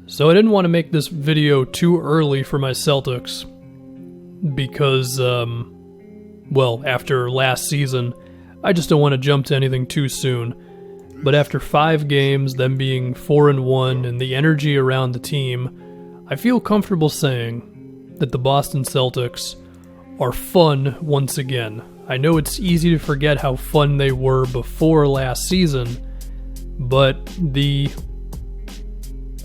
So I didn't want to make this video too early for my Celtics because, after last season, I just don't want to jump to anything too soon. But after 5 games, them being 4-1, and the energy around the team, I feel comfortable saying that the Boston Celtics are fun once again. I know it's easy to forget how fun they were before last season, but the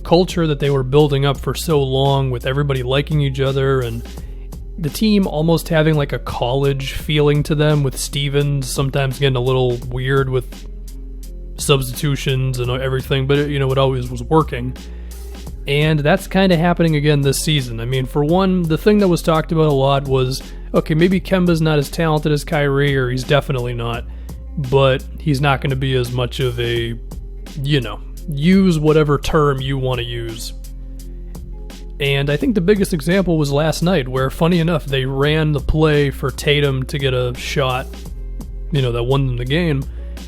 culture that they were building up for so long with everybody liking each other and the team almost having like a college feeling to them, with Stevens sometimes getting a little weird with substitutions and everything, but it always was working. And that's kind of happening again this season. I mean, for one, the thing that was talked about a lot was, okay, maybe Kemba's not as talented as Kyrie, or he's definitely not, but he's not going to be as much of a, use whatever term you want to use. And I think the biggest example was last night, where, funny enough, they ran the play for Tatum to get a shot, that won them the game.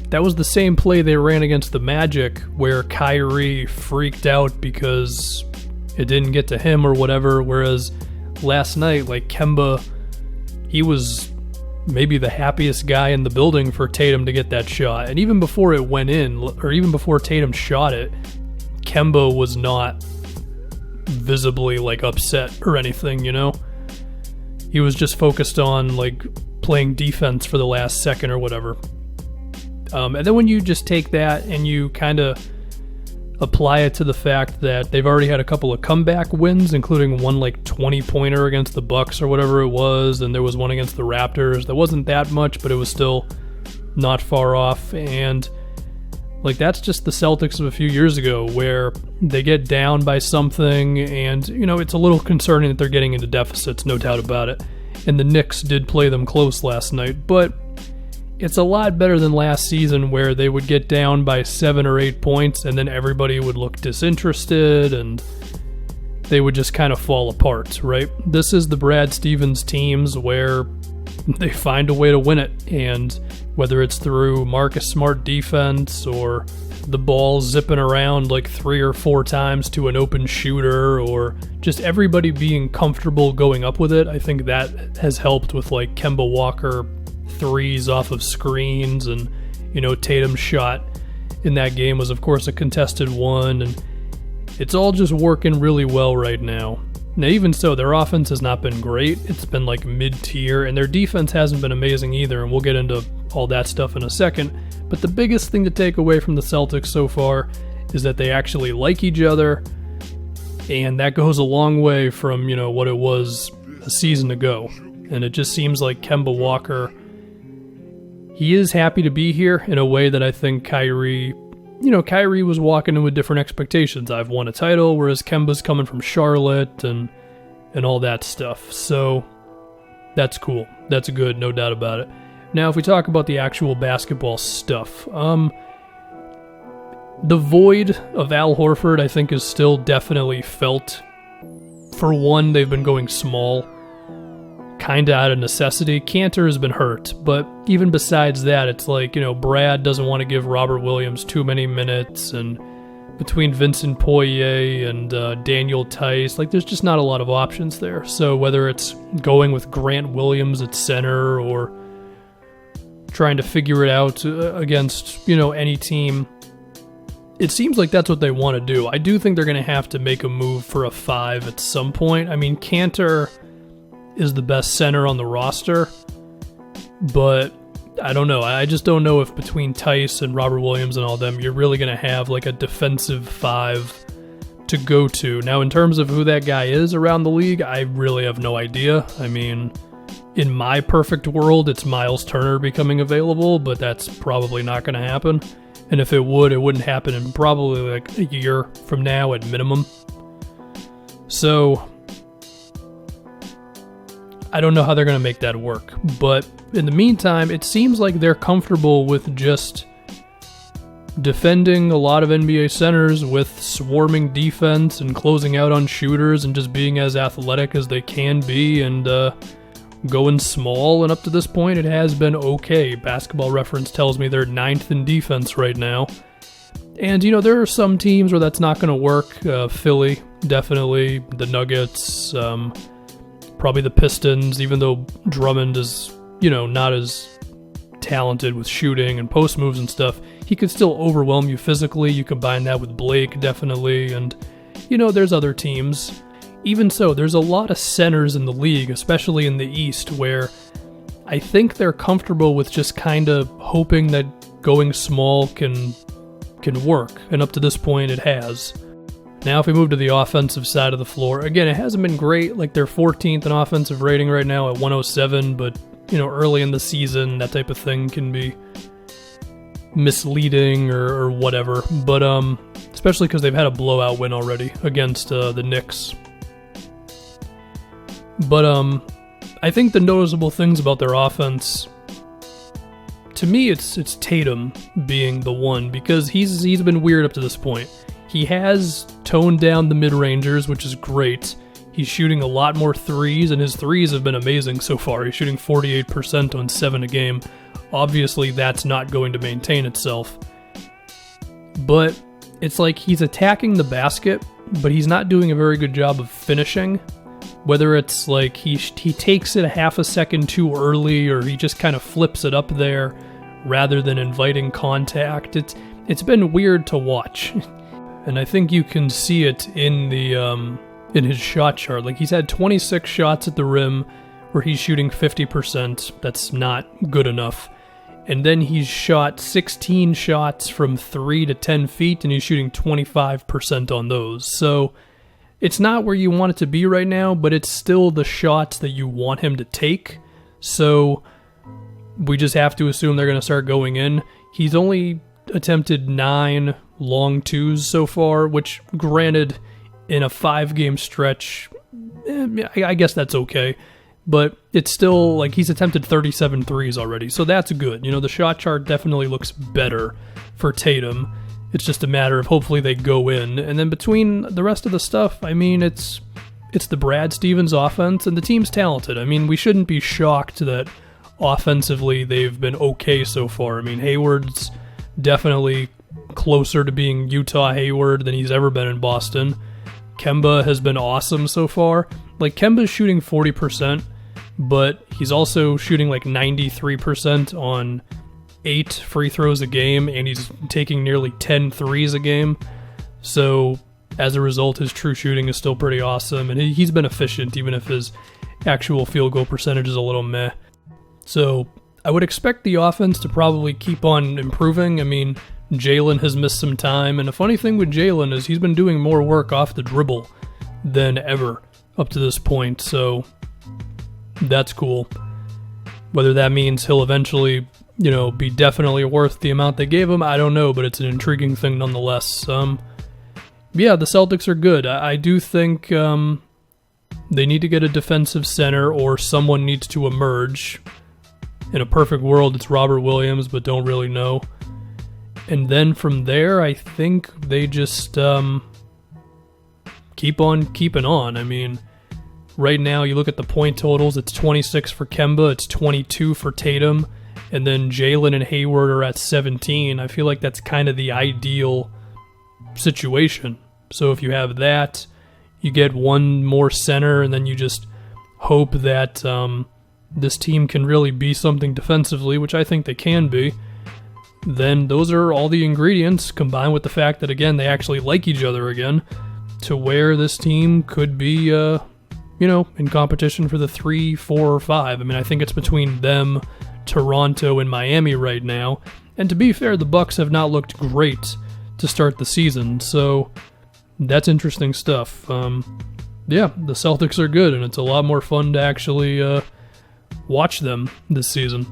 That was the same play they ran against the Magic, where Kyrie freaked out because it didn't get to him or whatever, whereas last night, like, Kemba, he was maybe the happiest guy in the building for Tatum to get that shot. And even before it went in, or even before Tatum shot it, Kemba was not visibly, like, upset or anything, He was just focused on, like, playing defense for the last second or whatever. And then when you just take that and you kind of apply it to the fact that they've already had a couple of comeback wins, including one like 20-pointer against the Bucks or whatever it was, and there was one against the Raptors. That wasn't that much, but it was still not far off. And like, that's just the Celtics of a few years ago, where they get down by something, and it's a little concerning that they're getting into deficits, no doubt about it. And the Knicks did play them close last night, but it's a lot better than last season, where they would get down by 7 or 8 points and then everybody would look disinterested and they would just kind of fall apart, right? This is the Brad Stevens teams where they find a way to win it, and whether it's through Marcus Smart defense or the ball zipping around like 3 or 4 times to an open shooter, or just everybody being comfortable going up with it, I think that has helped with like Kemba Walker threes off of screens, and Tatum's shot in that game was of course a contested one, and it's all just working really well right now. Now, even so, their offense has not been great. It's been like mid-tier, and their defense hasn't been amazing either, and we'll get into all that stuff in a second. But the biggest thing to take away from the Celtics so far is that they actually like each other, and that goes a long way from what it was a season ago. And it just seems like Kemba Walker, he is happy to be here in a way that I think Kyrie was walking in with different expectations. I've won a title, whereas Kemba's coming from Charlotte and all that stuff. So that's cool. That's good, no doubt about it. Now, if we talk about the actual basketball stuff, the void of Al Horford, I think, is still definitely felt. For one, they've been going small, kind of out of necessity. Cantor has been hurt, but even besides that, it's like, Brad doesn't want to give Robert Williams too many minutes, and between Vincent Poirier and Daniel Tice, like, there's just not a lot of options there. So whether it's going with Grant Williams at center or trying to figure it out against, any team, it seems like that's what they want to do. I do think they're going to have to make a move for a 5 at some point. I mean, Cantor is the best center on the roster, but I don't know. I just don't know if between Tice and Robert Williams and all them, you're really going to have like a defensive 5 to go to. Now, in terms of who that guy is around the league, I really have no idea. I mean, in my perfect world, it's Miles Turner becoming available, but that's probably not going to happen. And if it would, it wouldn't happen in probably like a year from now at minimum. So I don't know how they're going to make that work. But in the meantime, it seems like they're comfortable with just defending a lot of NBA centers with swarming defense and closing out on shooters and just being as athletic as they can be and going small. And up to this point, it has been okay. Basketball Reference tells me they're 9th in defense right now. And, there are some teams where that's not going to work. Philly, definitely. The Nuggets, probably the Pistons, even though Drummond is, not as talented with shooting and post moves and stuff, he could still overwhelm you physically. You combine that with Blake, definitely. And, there's other teams. Even so, there's a lot of centers in the league, especially in the East, where I think they're comfortable with just kind of hoping that going small can work, and up to this point it has. Now if we move to the offensive side of the floor, again, it hasn't been great. Like, they're 14th in offensive rating right now at 107, but early in the season, that type of thing can be misleading or whatever, but especially because they've had a blowout win already against the Knicks. But I think the noticeable things about their offense, to me, it's Tatum being the one, because he's been weird up to this point. He has toned down the mid-rangers, which is great. He's shooting a lot more threes, and his threes have been amazing so far. He's shooting 48% on 7 a game. Obviously, that's not going to maintain itself. But it's like he's attacking the basket, but he's not doing a very good job of finishing. Whether it's like he takes it a half a second too early, or he just kind of flips it up there rather than inviting contact. It's been weird to watch. And I think you can see it in the in his shot chart. Like, he's had 26 shots at the rim where he's shooting 50%. That's not good enough. And then he's shot 16 shots from 3 to 10 feet, and he's shooting 25% on those. So it's not where you want it to be right now, but it's still the shots that you want him to take. So we just have to assume they're going to start going in. He's only attempted 9 long twos so far, which, granted, in a 5-game stretch, I guess that's okay. But it's still, like, he's attempted 37 threes already, so that's good. The shot chart definitely looks better for Tatum. It's just a matter of hopefully they go in. And then between the rest of the stuff, I mean, it's the Brad Stevens offense, and the team's talented. I mean, we shouldn't be shocked that offensively they've been okay so far. I mean, Hayward's definitely closer to being Utah Hayward than he's ever been in Boston. Kemba has been awesome so far. Like, Kemba's shooting 40%, but he's also shooting like 93% on 8 free throws a game, and he's taking nearly 10 threes a game. So as a result, his true shooting is still pretty awesome, and he's been efficient, even if his actual field goal percentage is a little meh. So I would expect the offense to probably keep on improving. I mean, Jalen has missed some time, and the funny thing with Jalen is he's been doing more work off the dribble than ever up to this point, so that's cool. Whether that means he'll eventually, be definitely worth the amount they gave him, I don't know, but it's an intriguing thing nonetheless. Yeah, the Celtics are good. I do think they need to get a defensive center, or someone needs to emerge. In a perfect world, it's Robert Williams, but don't really know. And then from there, I think they just keep on keeping on. I mean, right now, you look at the point totals, it's 26 for Kemba, it's 22 for Tatum, and then Jalen and Hayward are at 17. I feel like that's kind of the ideal situation. So if you have that, you get one more center, and then you just hope that this team can really be something defensively, which I think they can be. Then those are all the ingredients, combined with the fact that, again, they actually like each other again, to where this team could be, in competition for the 3, 4, or 5. I mean, I think it's between them, Toronto, and Miami right now. And to be fair, the Bucks have not looked great to start the season, so that's interesting stuff. Yeah, the Celtics are good, and it's a lot more fun to actually watch them this season.